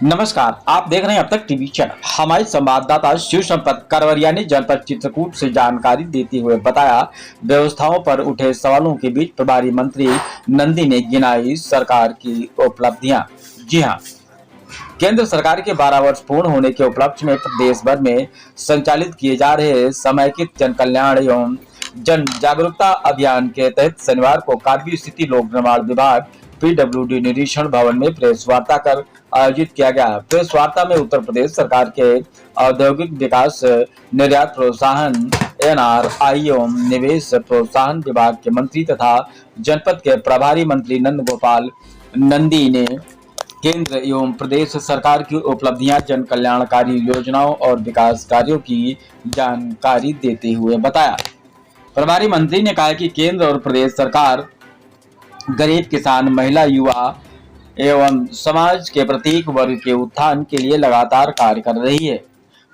नमस्कार, आप देख रहे हैं अब तक टीवी चैनल। हमारे संवाददाता शिव संपत करवरिया ने जनपद चित्रकूट से जानकारी देते हुए बताया, व्यवस्थाओं पर उठे सवालों के बीच प्रभारी मंत्री नंदी ने गिनाई सरकार की उपलब्धियां। जी हां, केंद्र सरकार के 12 वर्ष पूर्ण होने के उपलक्ष्य में प्रदेश भर में संचालित किए जा रहे समेकित जन कल्याण एवं जन जागरूकता अभियान के तहत शनिवार को कारगिल स्थित लोक निर्माण विभाग पीडब्ल्यूडी निरीक्षण भवन में प्रेस वार्ता कर आयोजित किया गया। प्रेस वार्ता में उत्तर प्रदेश सरकार के औद्योगिक विकास, निर्यात प्रोत्साहन, एनआरआई एवं निवेश प्रोत्साहन विभाग के मंत्री तथा जनपद के प्रभारी मंत्री नंद गोपाल नंदी ने केंद्र एवं प्रदेश सरकार की उपलब्धियां, जन कल्याणकारी योजनाओं और विकास कार्यों की जानकारी देते हुए बताया। प्रभारी मंत्री ने कहा कि केंद्र और प्रदेश सरकार गरीब, किसान, महिला, युवा एवं समाज के प्रत्येक वर्ग के उत्थान के लिए लगातार कार्य कर रही है।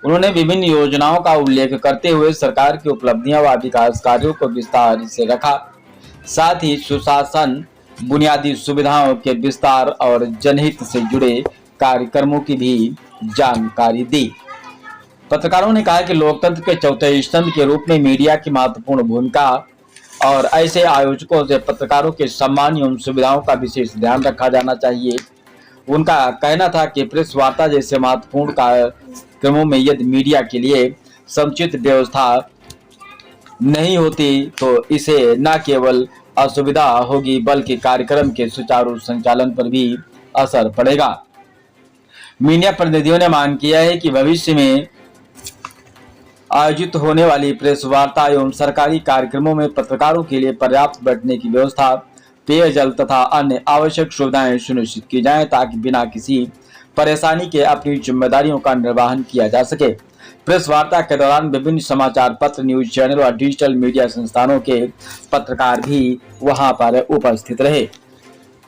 उन्होंने विभिन्न योजनाओं का उल्लेख करते हुए सरकार की उपलब्धियां व विकास कार्यों को विस्तार से रखा। साथ ही सुशासन, बुनियादी सुविधाओं के विस्तार और जनहित से जुड़े कार्यक्रमों की भी जानकारी दी। पत्रकारों ने कहा कि लोकतंत्र के चौथे स्तंभ के रूप में मीडिया की महत्वपूर्ण भूमिका और ऐसे आयोजकों से पत्रकारों के सम्मान एवं सुविधाओं का विशेष ध्यान रखा जाना चाहिए। उनका कहना था कि प्रेस वार्ता जैसे महत्वपूर्ण कार्यक्रमों में यदि मीडिया के लिए समुचित व्यवस्था नहीं होती तो इसे न केवल असुविधा होगी बल्कि कार्यक्रम के सुचारू संचालन पर भी असर पड़ेगा। मीडिया प्रतिनिधियों ने मांग किया है कि भविष्य में आयोजित होने वाली प्रेस वार्ता एवं सरकारी कार्यक्रमों में पत्रकारों के लिए पर्याप्त बैठने की व्यवस्था, पेयजल तथा अन्य आवश्यक सुविधाएं सुनिश्चित की जाएं ताकि बिना किसी परेशानी के अपनी जिम्मेदारियों का निर्वहन किया जा सके। प्रेस वार्ता के दौरान विभिन्न समाचार पत्र, न्यूज चैनल और डिजिटल मीडिया संस्थानों के पत्रकार भी वहां पर उपस्थित रहे,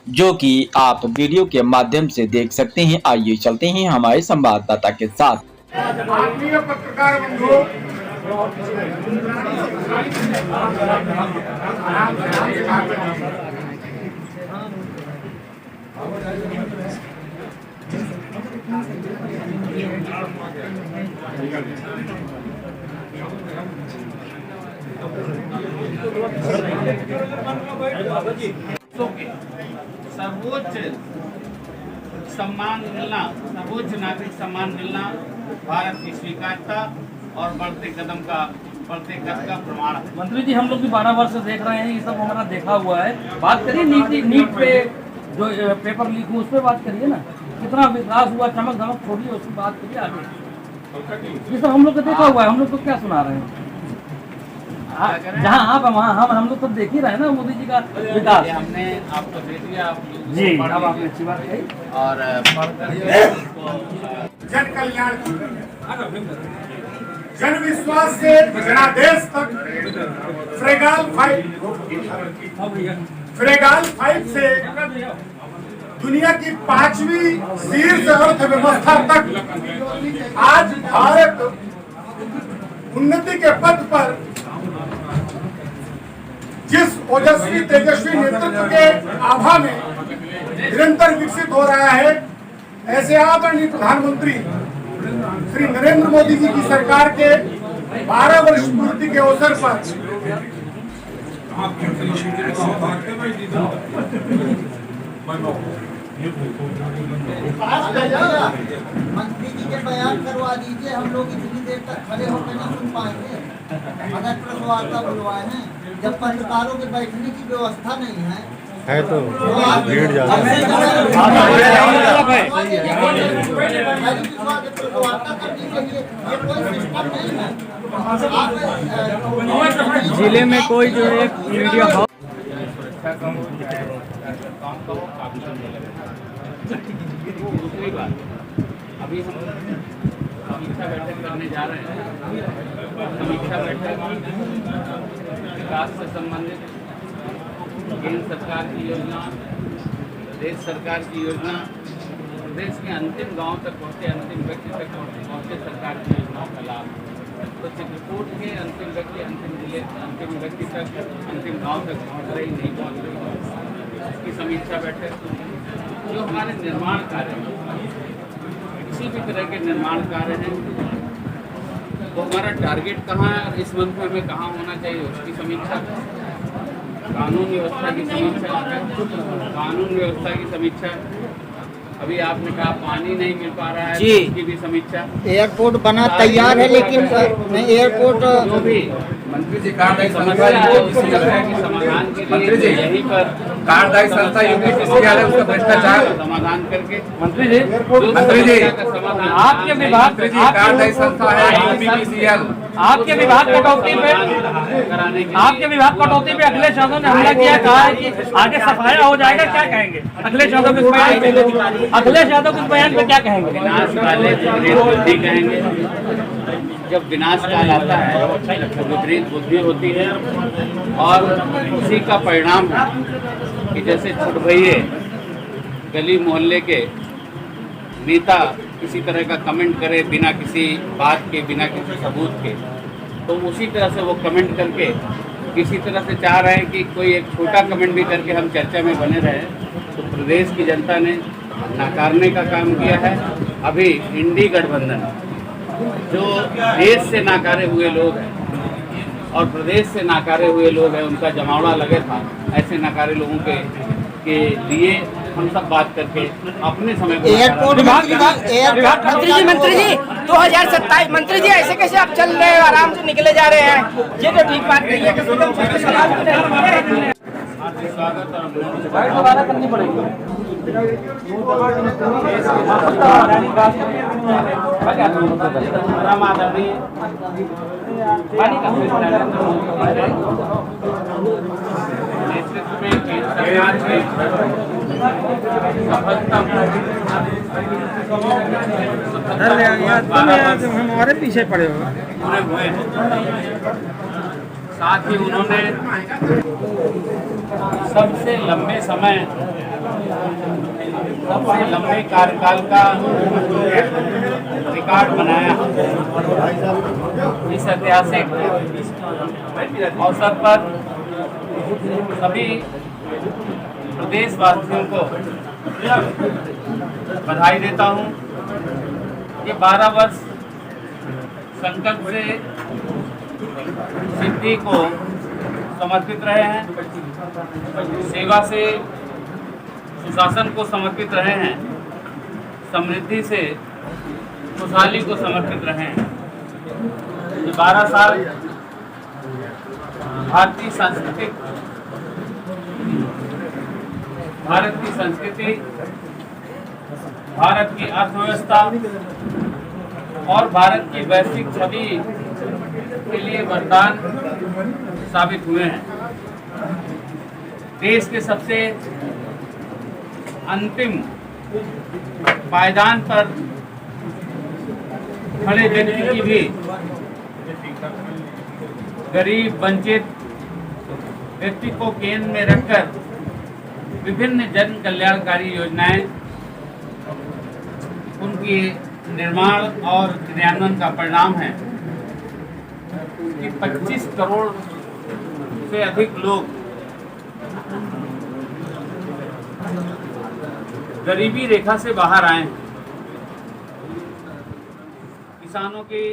जो कि आप वीडियो के माध्यम से देख सकते हैं। आइए चलते हैं हमारे संवाददाता के साथ। आत्मीय पत्रकार बंधु, सर्वोच्च सम्मान मिलना, सर्वोच्च नागरिक सम्मान मिलना भारत की स्वीकार्यता और बढ़ते कद का प्रमाण है। मंत्री जी, हम लोग भी 12 वर्ष से देख रहे हैं, ये सब हमारा देखा हुआ है। बात करिए नीट पे जो पेपर लीक हुआ उस पर बात करिए ना, कितना विकास हुआ, चमक धमक छोड़िए, उसकी बात करिए आगे। ये सब हम लोग को देखा हुआ है, हम लोग को क्या सुना रहे हैं? जहाँ आप वहाँ हम लोग सब देख ही रहे हैं ना मोदी जी का विकास। हमने आपको दे दिया, आप जी, अब आपने अच्छी बात कही। और जन कल्याण, जन विश्वास से जनादेश तक, फ्रेगाल 5 से दुनिया की 5वीं शीर्ष अर्थव्यवस्था तक आज भारत उन्नति के पथ पर जिस ओजस्वी तेजस्वी नेतृत्व के आभा में निरंतर विकसित हो रहा है, ऐसे आदरणीय प्रधानमंत्री श्री नरेंद्र मोदी जी की सरकार के 12 वर्ष पूर्ति के अवसर पर मंत्री जी के बयान करवा दीजिए, हम लोग इतनी देर तक खड़े होकर नहीं सुन पाएंगे। अगर प्रेस वार्ता बुलवाए हैं, जब पत्रकारों के बैठने की व्यवस्था नहीं है तो भीड़ ज्यादा जिले में कोई जो है मीडिया हाउस दूसरी बात, अभी हम समीक्षा बैठक करने जा रहे हैं। समीक्षा बैठक विकास से संबंधित केंद्र सरकार की योजना, प्रदेश सरकार की योजना, प्रदेश के अंतिम गांव तक पहुँचे, अंतिम व्यक्ति तक पहुँचे सरकार की योजनाओं का लाभ। तो चित्रकूट के अंतिम व्यक्ति, अंतिम जिले, अंतिम व्यक्ति तक, अंतिम गांव तक पहुँच रही, नहीं पहुँच रही, इसकी समीक्षा बैठक। जो हमारे निर्माण कार्य किसी भी तरह के निर्माण कार्य हैं तो हमारा टारगेट कहाँ है और इस मंथ में हमें कहाँ होना चाहिए उसकी समीक्षा, कानून व्यवस्था की समीक्षा, कानून व्यवस्था की समीक्षा। अभी आपने कहा पानी नहीं मिल पा रहा है जी। तो उसकी भी समीक्षा। एयरपोर्ट बना तैयार है, लेकिन एयरपोर्ट जो भी मंत्री जी कार्डदायी समस्या है उस समस्या के समाधान के मंत्री जी, लिए यहीं पर कार्डदायी संस्था यूपीपीसीएल है, उसका भ्रष्टाचार। समाधान करके मंत्री जी, मंत्री जी, समाधान आपके विभाग मंत्री जी, कार्डदायी संस्था है यूपीपीसीएल। आपके विभाग कटौती पे कराने के आपके विभाग कटौती पे अखिलेश यादव ने हमला किया, कहा है कि आगे सफाया हो जाएगा, क्या कहेंगे अखिलेश यादव के इस बयान पे? अखिलेश यादव के इस बयान पे क्या कहेंगे? विनाश काले विपरीत बुद्धि कहेंगे। जब विनाश काल आता है तो विपरीत बुद्धि होती है और उसी का परिणाम है कि जैसे छुटभइये गली मोहल्ले के नेता किसी तरह का कमेंट करे बिना किसी बात के, बिना किसी सबूत के, तो उसी तरह से वो कमेंट करके किसी तरह से चाह रहे हैं कि कोई एक छोटा कमेंट भी करके हम चर्चा में बने रहे। तो प्रदेश की जनता ने नकारने का काम किया है। अभी इंडी गठबंधन जो देश से नाकारे हुए लोग हैं और प्रदेश से नाकारे हुए लोग हैं, उनका जमावड़ा लगे था। ऐसे नाकारे लोगों के लिए हम सब बात करके अपने समय को एयरपोर्ट मंत्री जी 2027 मंत्री जी ऐसे कैसे आप चल रहे हैं, आराम से निकले जा रहे हैं, ये तो ठीक बात नहीं है। हार्दिक स्वागत और दोबारा करनी पड़ेगी। परम आदरणीय नेतृत्व में केंद्र सरकार के हमारे पीछे पड़े हो। पूरे हुए हैं। साथ ही उन्होंने सबसे लंबे समय, सबसे लंबे कार्यकाल का रिकॉर्ड बनाया। इस ऐतिहासिक अवसर पर सभी प्रदेशवासियों को बधाई देता हूँ। ये 12 वर्ष संकल्प से सिद्धि को समर्पित रहे हैं, सेवा से सुशासन को समर्पित रहे हैं, समृद्धि से खुशहाली को समर्पित रहे हैं। ये 12 साल भारत की संस्कृति, भारत की अर्थव्यवस्था और भारत की वैश्विक छवि के लिए वरदान साबित हुए हैं। देश के सबसे अंतिम पायदान पर खड़े व्यक्ति की भी गरीब वंचित व्यक्ति को केंद्र में रखकर विभिन्न जन कल्याणकारी योजनाएं, उनकी निर्माण और क्रियान्वयन का परिणाम है कि 25 करोड़ से अधिक लोग गरीबी रेखा से बाहर आए हैं। किसानों की